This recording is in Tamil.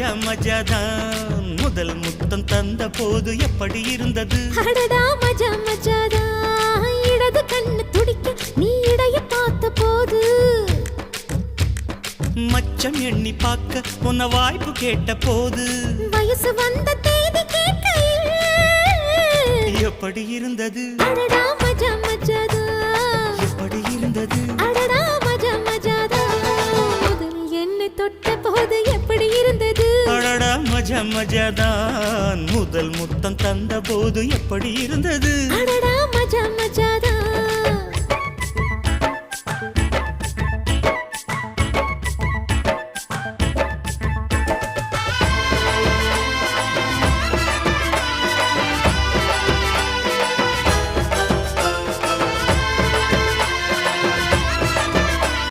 மஜா மஜாதான் முதல் முத்தம் தந்த போது எப்படி இருந்தது அடடா மஜா மஜாதான் இடது கண்ணு துடிக்க நீ இடைய பார்த்த போது மச்சம் எண்ணி பார்க்க உன்ன வாய்ப்பு கேட்ட போது வயசு வந்த தேதி கேட்கையில் எப்படி இருந்தது அடடா மஜா மஜாதா எப்படி இருந்தது அடடா மஜா மஜாதா முதல் என்னை தொட்ட போது எப்படி இருந்தது அடடா மஜா மஜாதான் முதல் முத்தம் தந்த போது எப்படி இருந்தது அடடா